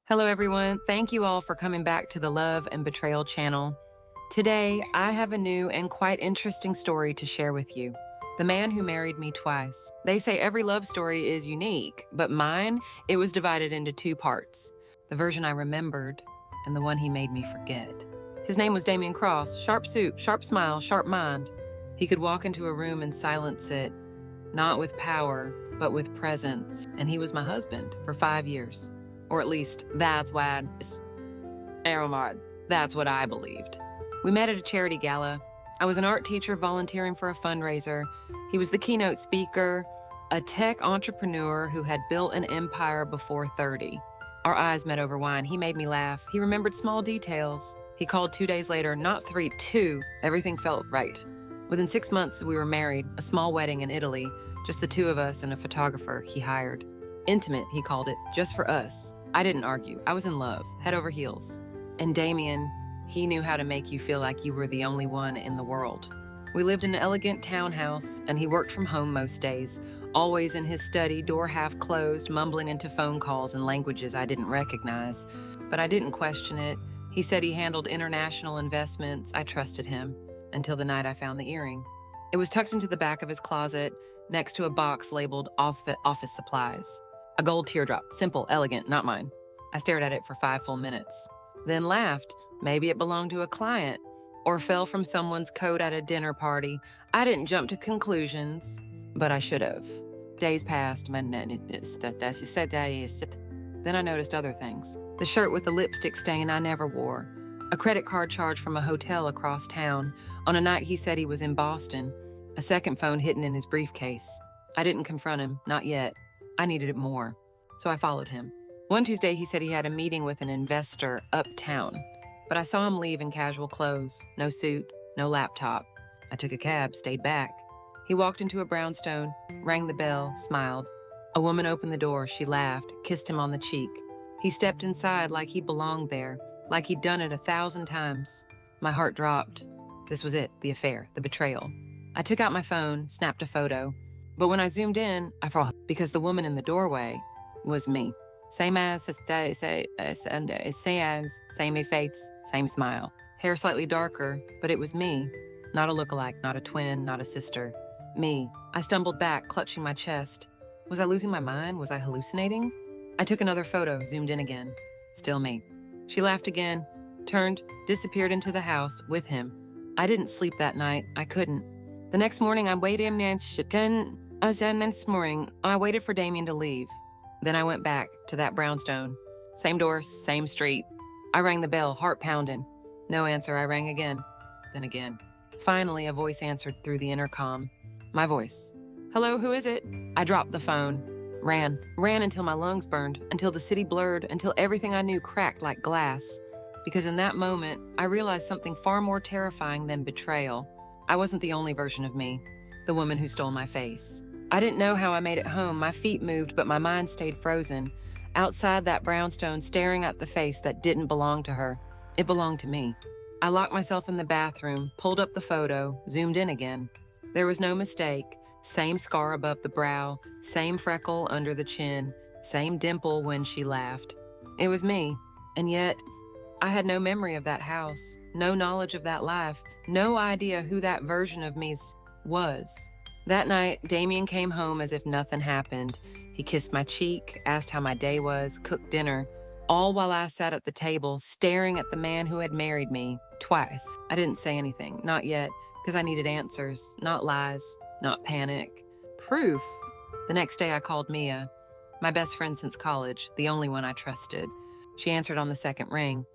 Hello, everyone. Thank you all for coming back to the Love and Betrayal channel. Today, I have a new and quite interesting story to share with you. The man who married me twice. They say every love story is unique, but mine, it was divided into two parts. The version I remembered and the one he made me forget. His name was Damien Cross, sharp suit, sharp smile, sharp mind. He could walk into a room and silence it, not with power, but with presence. And he was my husband for 5 years. Or at least, that's what I believed. We met at a charity gala. I was an art teacher volunteering for a fundraiser. He was the keynote speaker, a tech entrepreneur who had built an empire before 30. Our eyes met over wine. He made me laugh. He remembered small details. He called 2 days later, not 3, 2. Everything felt right. Within 6 months, we were married, a small wedding in Italy, just the two of us and a photographer he hired. Intimate, he called it, just for us. I didn't argue. I was in love, head over heels. And Damien, he knew how to make you feel like you were the only one in the world. We lived in an elegant townhouse, and he worked from home most days, always in his study, door half closed, mumbling into phone calls in languages I didn't recognize. But I didn't question it. He said he handled international investments. I trusted him, until the night I found the earring. It was tucked into the back of his closet, next to a box labeled office supplies. A gold teardrop, simple, elegant, not mine. I stared at it for 5 full minutes, then laughed. Maybe it belonged to a client, or fell from someone's coat at a dinner party. I didn't jump to conclusions, but I should have. Days passed, then I noticed other things. The shirt with the lipstick stain I never wore, a credit card charge from a hotel across town, on a night he said he was in Boston, a second phone hidden in his briefcase. I didn't confront him, not yet. I needed it more, so I followed him. One Tuesday, he said he had a meeting with an investor uptown, but I saw him leave in casual clothes, no suit, no laptop. I took a cab, stayed back. He walked into a brownstone, rang the bell, smiled. A woman opened the door, she laughed, kissed him on the cheek. He stepped inside like he belonged there, like he'd done it 1,000 times. My heart dropped. This was it, the affair, the betrayal. I took out my phone, snapped a photo. But when I zoomed in, I froze because the woman in the doorway was me. Same face, same smile. Hair slightly darker, but it was me. Not a lookalike, not a twin, not a sister. Me. I stumbled back, clutching my chest. Was I losing my mind? Was I hallucinating? I took another photo, zoomed in again. Still me. She laughed again, turned, disappeared into the house with him. I didn't sleep that night. I couldn't. The next morning, I waited for Damien to leave. Then I went back to that brownstone. Same door, same street. I rang the bell, heart pounding. No answer, I rang again. Then again. Finally, a voice answered through the intercom. My voice. Hello, who is it? I dropped the phone. Ran until my lungs burned, until the city blurred, until everything I knew cracked like glass. Because in that moment, I realized something far more terrifying than betrayal. I wasn't the only version of me, the woman who stole my face. I didn't know how I made it home. My feet moved, but my mind stayed frozen. Outside that brownstone, staring at the face that didn't belong to her. It belonged to me. I locked myself in the bathroom, pulled up the photo, zoomed in again. There was no mistake. Same scar above the brow, same freckle under the chin, same dimple when she laughed. It was me, and yet I had no memory of that house, no knowledge of that life, no idea who that version of me was. That night, Damien came home as if nothing happened. He kissed my cheek, asked how my day was, cooked dinner, all while I sat at the table staring at the man who had married me twice. I didn't say anything, not yet, because I needed answers, not lies, not panic. Proof. The next day I called Mia, my best friend since college, the only one I trusted. She answered on the second ring.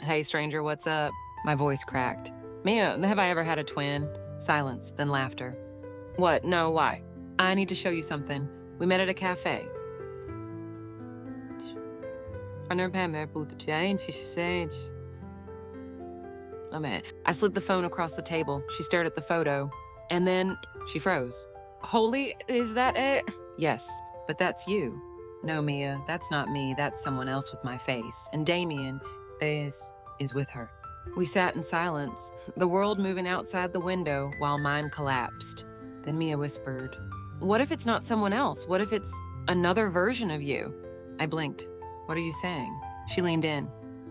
Hey, stranger, what's up? My voice cracked. Mia, have I ever had a twin? Silence, then laughter. What? No, why? I need to show you something. We met at a cafe. I slid the phone across the table. She stared at the photo, and then she froze. Holy, is that it? Yes, but that's you. No, Mia, that's not me. That's someone else with my face. And Damien is with her. We sat in silence, the world moving outside the window while mine collapsed. Then Mia whispered, what if it's not someone else? What if it's another version of you? I blinked. What are you saying? She leaned in.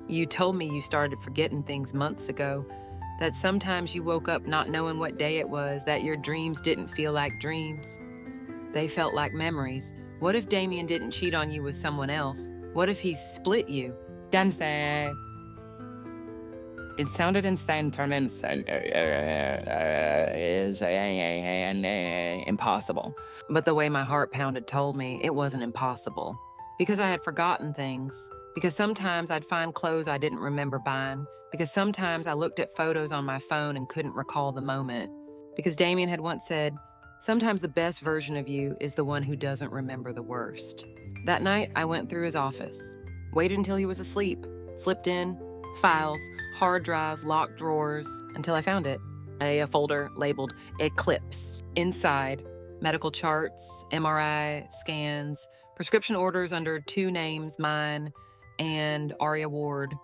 You told me you started forgetting things months ago, that sometimes you woke up not knowing what day it was, that your dreams didn't feel like dreams. They felt like memories. What if Damien didn't cheat on you with someone else? What if he split you? Dancing. It sounded insane, turned insane. Is impossible. But the way my heart pounded told me it wasn't impossible. Because I had forgotten things. Because sometimes I'd find clothes I didn't remember buying. Because sometimes I looked at photos on my phone and couldn't recall the moment. Because Damien had once said, sometimes the best version of you is the one who doesn't remember the worst. That night, I went through his office, waited until he was asleep, slipped in, files, hard drives, locked drawers, until I found it. A folder labeled Eclipse. Inside, medical charts, MRI scans, prescription orders under 2 names, mine and Aria Ward,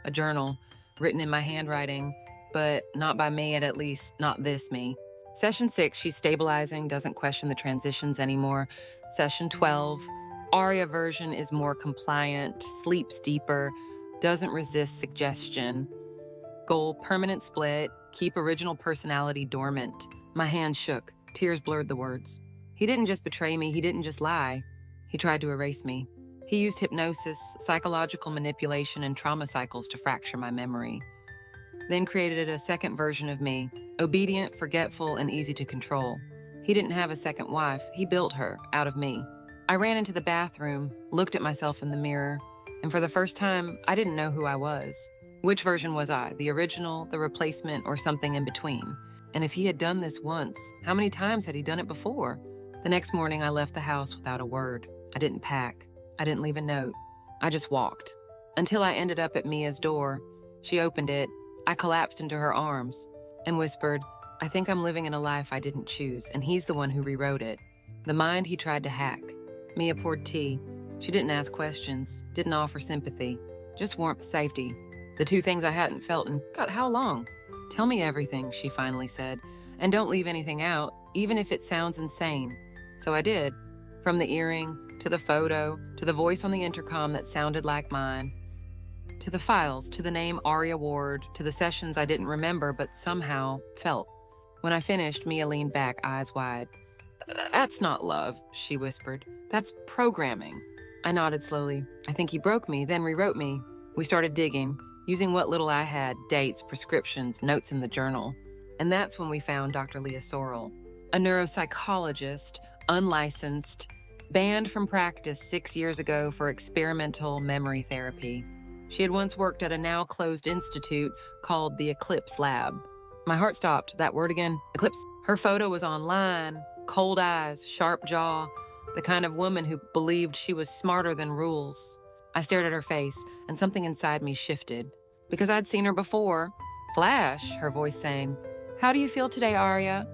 a journal written in my handwriting, but not by me, at least not this me. Session 6, she's stabilizing, doesn't question the transitions anymore. Session 12, Aria version is more compliant, sleeps deeper, doesn't resist suggestion. Goal, permanent split, keep original personality dormant. My hands shook, tears blurred the words. He didn't just betray me, he didn't just lie. He tried to erase me. He used hypnosis, psychological manipulation, and trauma cycles to fracture my memory. Then created a second version of me, obedient, forgetful, and easy to control. He didn't have a second wife, he built her out of me. I ran into the bathroom, looked at myself in the mirror, and for the first time, I didn't know who I was. Which version was I, the original, the replacement, or something in between? And if he had done this once, how many times had he done it before? The next morning, I left the house without a word. I didn't pack. I didn't leave a note. I just walked. Until I ended up at Mia's door. She opened it. I collapsed into her arms and whispered, I think I'm living in a life I didn't choose, and he's the one who rewrote it. The mind he tried to hack. Mia poured tea. She didn't ask questions, didn't offer sympathy, just warmth, safety. The 2 things I hadn't felt in, God, how long? Tell me everything, she finally said, and don't leave anything out, even if it sounds insane. So I did. From the earring, to the photo, to the voice on the intercom that sounded like mine, to the files, to the name Aria Ward, to the sessions I didn't remember but somehow felt. When I finished, Mia leaned back, eyes wide. That's not love, she whispered. That's programming. I nodded slowly. I think he broke me, then rewrote me. We started digging, using what little I had, dates, prescriptions, notes in the journal. And that's when we found Dr. Leah Sorrell, a neuropsychologist, unlicensed, banned from practice 6 years ago for experimental memory therapy. She had once worked at a now-closed institute called the Eclipse Lab. My heart stopped. That word again, Eclipse. Her photo was online, cold eyes, sharp jaw, the kind of woman who believed she was smarter than rules. I stared at her face, and something inside me shifted. Because I'd seen her before. Flash, her voice saying, How do you feel today, Aria?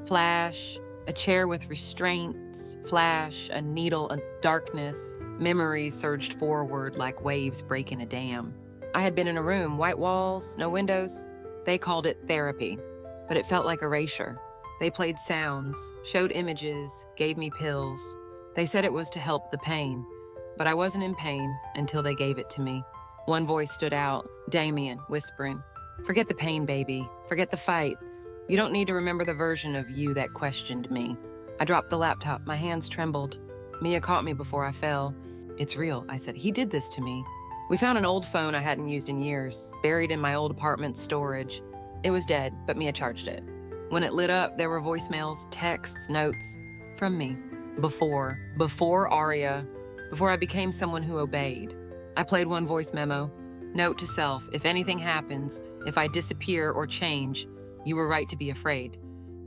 Flash, a chair with restraints, flash, a needle, a darkness. Memories surged forward like waves breaking a dam. I had been in a room, white walls, no windows. They called it therapy, but it felt like erasure. They played sounds, showed images, gave me pills. They said it was to help the pain, but I wasn't in pain until they gave it to me. One voice stood out, Damien, whispering, Forget the pain, baby. Forget the fight. You don't need to remember the version of you that questioned me. I dropped the laptop. My hands trembled. Mia caught me before I fell. It's real, I said. He did this to me. We found an old phone I hadn't used in years, buried in my old apartment's storage. It was dead, but Mia charged it. When it lit up, there were voicemails, texts, notes from me. Before Aria, before I became someone who obeyed. I played one voice memo. Note to self, if anything happens, if I disappear or change, you were right to be afraid.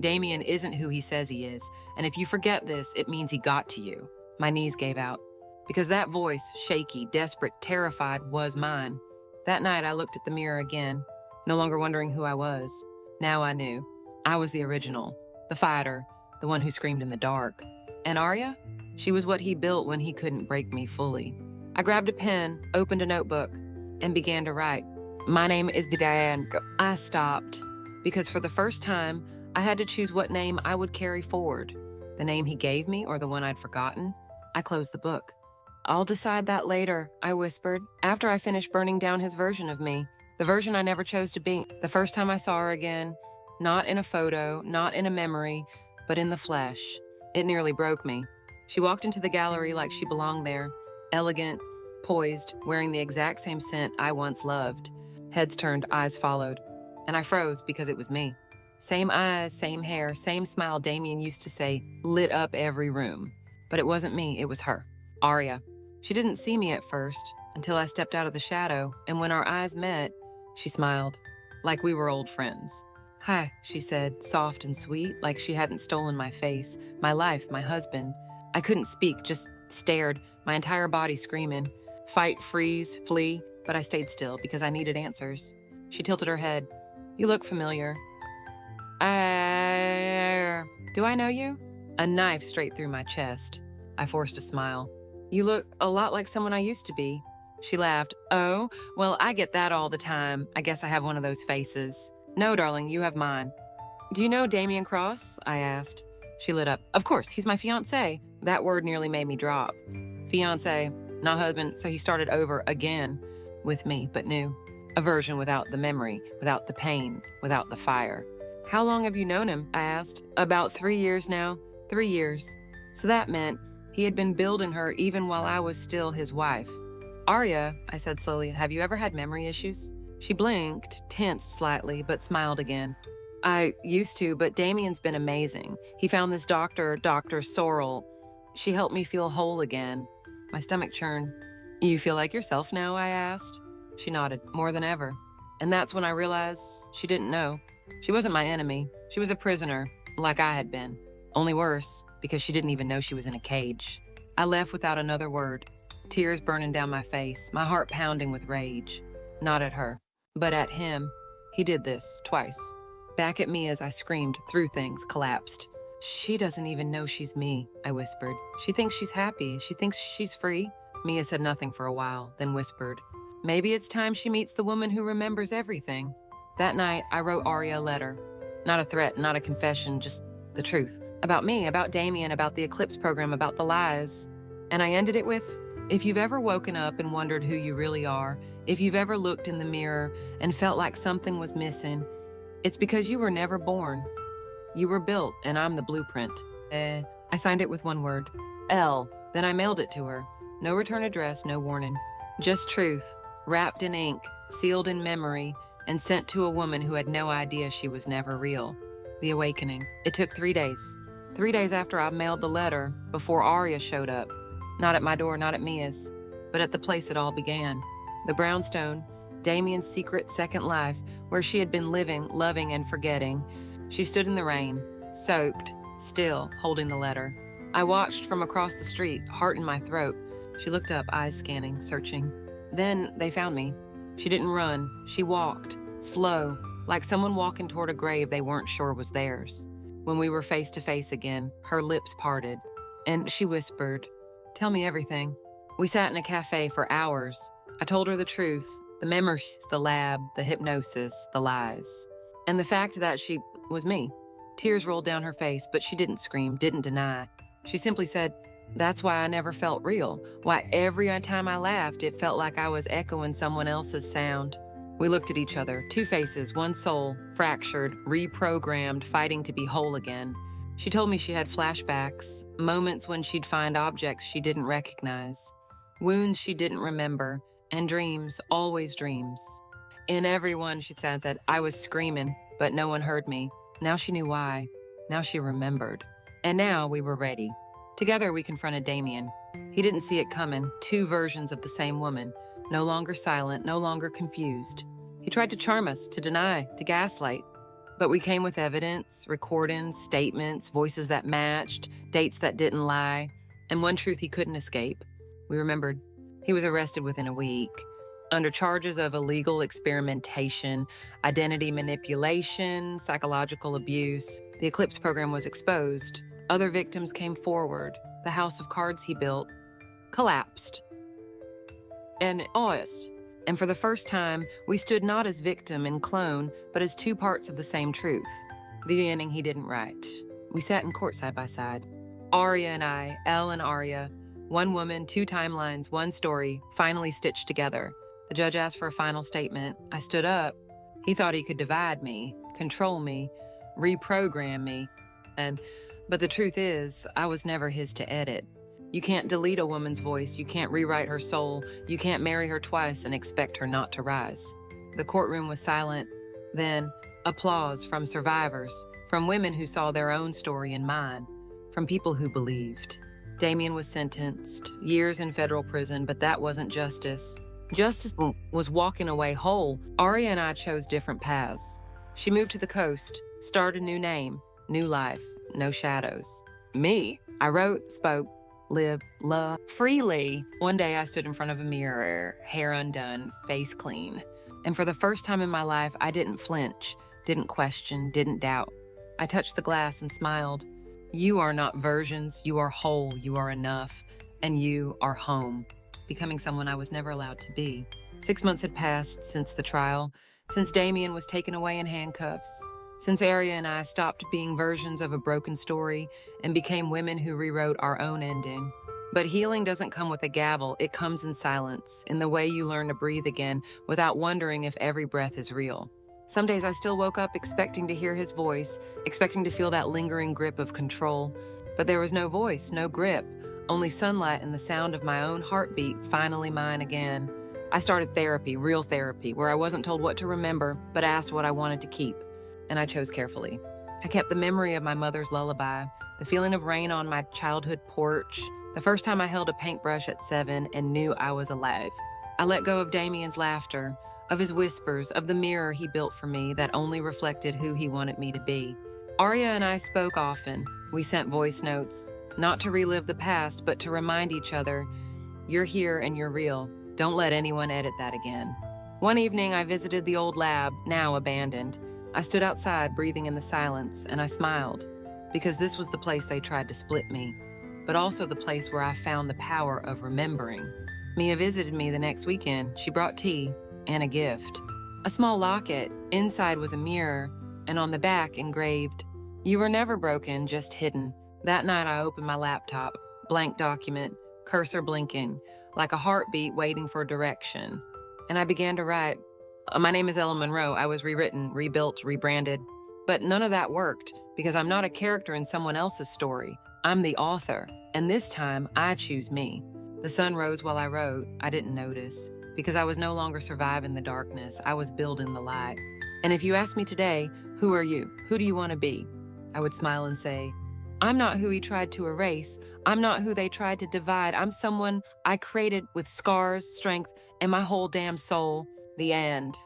Damien isn't who he says he is, and if you forget this, it means he got to you. My knees gave out. Because that voice, shaky, desperate, terrified, was mine. That night, I looked at the mirror again, no longer wondering who I was. Now I knew. I was the original, the fighter, the one who screamed in the dark. And Aria? She was what he built when he couldn't break me fully. I grabbed a pen, opened a notebook, and began to write. My name is Betrayal. I stopped, because for the first time, I had to choose what name I would carry forward. The name he gave me or the one I'd forgotten. I closed the book. I'll decide that later, I whispered, after I finished burning down his version of me, the version I never chose to be. The first time I saw her again, not in a photo, not in a memory, but in the flesh. It nearly broke me. She walked into the gallery like she belonged there, elegant, poised, wearing the exact same scent I once loved. Heads turned, eyes followed. And I froze because it was me. Same eyes, same hair, same smile Damien used to say lit up every room. But it wasn't me, it was her. Aria. She didn't see me at first, until I stepped out of the shadow, and when our eyes met, she smiled, like we were old friends. Hi, she said, soft and sweet, like she hadn't stolen my face, my life, my husband. I couldn't speak, just stared, my entire body screaming. Fight, freeze, flee, but I stayed still because I needed answers. She tilted her head. You look familiar. Do I know you? A knife straight through my chest. I forced a smile. You look a lot like someone I used to be. She laughed. Oh, well, I get that all the time. I guess I have one of those faces. No, darling, you have mine. Do you know Damien Cross? I asked. She lit up. Of course, he's my fiancé. That word nearly made me drop. Fiancé, not husband, so he started over again with me, but new. A version without the memory, without the pain, without the fire. How long have you known him? I asked. About 3 years now. 3 years. So that meant he had been building her even while I was still his wife. Aria, I said slowly, have you ever had memory issues? She blinked, tensed slightly, but smiled again. I used to, but Damien's been amazing. He found this doctor, Dr. Sorrell. She helped me feel whole again. My stomach churned. You feel like yourself now? I asked. She nodded, more than ever. And that's when I realized she didn't know. She wasn't my enemy. She was a prisoner, like I had been. Only worse, because she didn't even know she was in a cage. I left without another word, tears burning down my face, my heart pounding with rage. Not at her, but at him. He did this twice. Back at me as I screamed, threw things, collapsed. She doesn't even know she's me, I whispered. She thinks she's happy. She thinks she's free. Mia said nothing for a while, then whispered, maybe it's time she meets the woman who remembers everything. That night, I wrote Aria a letter. Not a threat, not a confession, just the truth. About me, about Damien, about the Eclipse program, about the lies. And I ended it with, if you've ever woken up and wondered who you really are, if you've ever looked in the mirror and felt like something was missing, it's because you were never born. You were built, and I'm the blueprint. I signed it with one word, L. Then I mailed it to her. No return address, no warning. Just truth, wrapped in ink, sealed in memory, and sent to a woman who had no idea she was never real. The awakening. It took 3 days. 3 days after I mailed the letter, before Aria showed up. Not at my door, not at Mia's, but at the place it all began. The brownstone, Damien's secret second life, where she had been living, loving, and forgetting. She stood in the rain, soaked, still, holding the letter. I watched from across the street, heart in my throat. She looked up, eyes scanning, searching. Then they found me. She didn't run. She walked, slow, like someone walking toward a grave they weren't sure was theirs. When we were face to face again, her lips parted, and she whispered, tell me everything. We sat in a cafe for hours. I told her the truth, the memories, the lab, the hypnosis, the lies. And the fact that she was me. Tears rolled down her face, but she didn't scream, didn't deny. She simply said, that's why I never felt real. Why every time I laughed, it felt like I was echoing someone else's sound. We looked at each other, two faces, one soul, fractured, reprogrammed, fighting to be whole again. She told me she had flashbacks, moments when she'd find objects she didn't recognize, wounds she didn't remember, and dreams, always dreams. In every one, she said that I was screaming, but no one heard me. Now she knew why. Now she remembered. And now we were ready. Together we confronted Damien. He didn't see it coming, two versions of the same woman, no longer silent, no longer confused. He tried to charm us, to deny, to gaslight. But we came with evidence, recordings, statements, voices that matched, dates that didn't lie, and one truth he couldn't escape. We remembered. He was arrested within a week, under charges of illegal experimentation, identity manipulation, psychological abuse. The Eclipse program was exposed. Other victims came forward. The house of cards he built collapsed. In August. And for the first time, we stood not as victim and clone, but as two parts of the same truth. The ending he didn't write. We sat in court side by side. Aria and I, Elle and Aria, One woman, two timelines, one story, finally stitched together. The judge asked for a final statement. I stood up. He thought he could divide me, control me, reprogram me, but the truth is, I was never his to edit. You can't delete a woman's voice, you can't rewrite her soul, you can't marry her twice and expect her not to rise. The courtroom was silent. Then, applause from survivors, from women who saw their own story in mine, from people who believed. Damien was sentenced, years in federal prison, but that wasn't justice. Justice was walking away whole. Aria and I chose different paths. She moved to the coast, started a new name, new life, no shadows. Me, I wrote, spoke, lived, loved freely. One day I stood in front of a mirror, hair undone, face clean. And for the first time in my life, I didn't flinch, didn't question, didn't doubt. I touched the glass and smiled. You are not versions, you are whole, you are enough, and you are home, becoming someone I was never allowed to be. 6 months had passed since the trial, since Damien was taken away in handcuffs, since Aria and I stopped being versions of a broken story and became women who rewrote our own ending. But healing doesn't come with a gavel, it comes in silence, in the way you learn to breathe again without wondering if every breath is real. Some days I still woke up expecting to hear his voice, expecting to feel that lingering grip of control. But there was no voice, no grip, only sunlight and the sound of my own heartbeat, finally mine again. I started therapy, real therapy, where I wasn't told what to remember, but asked what I wanted to keep. And I chose carefully. I kept the memory of my mother's lullaby, the feeling of rain on my childhood porch, the first time I held a paintbrush at 7 and knew I was alive. I let go of Damien's laughter, of his whispers, of the mirror he built for me that only reflected who he wanted me to be. Aria and I spoke often. We sent voice notes, not to relive the past, but to remind each other, you're here and you're real. Don't let anyone edit that again. One evening, I visited the old lab, now abandoned. I stood outside, breathing in the silence, and I smiled, because this was the place they tried to split me, but also the place where I found the power of remembering. Mia visited me the next weekend. She brought tea and a gift. A small locket. Inside was a mirror, and on the back engraved, "You were never broken, just hidden." That night I opened my laptop, blank document, cursor blinking, like a heartbeat waiting for direction. And I began to write. My name is Ellen Monroe. I was rewritten, rebuilt, rebranded. But none of that worked, because I'm not a character in someone else's story. I'm the author, and this time I choose me. The sun rose while I wrote. I didn't notice, because I was no longer surviving the darkness. I was building the light. And if you ask me today, who are you? Who do you want to be? I would smile and say, I'm not who he tried to erase. I'm not who they tried to divide. I'm someone I created with scars, strength, and my whole damn soul. The end.